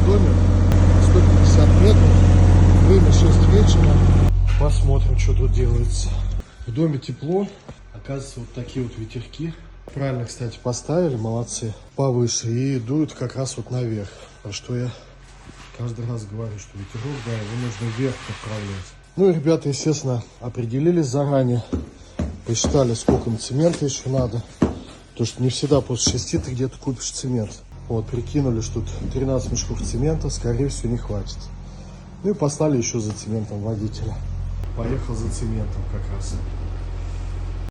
домик, 150 метров, время 6 вечера. Посмотрим, что тут делается. В доме тепло, оказывается, вот такие вот ветерки. Правильно, кстати, поставили, молодцы, повыше, и дуют как раз вот наверх. Про что я каждый раз говорю, что ветерок, да, его нужно вверх направлять. Ну и ребята, естественно, определились заранее, посчитали, сколько им цемента еще надо. Потому что не всегда после 6 ты где-то купишь цемент. Вот, прикинули, что тут 13 мешков цемента, скорее всего, не хватит. Ну и послали еще за цементом водителя. Поехал за цементом как раз.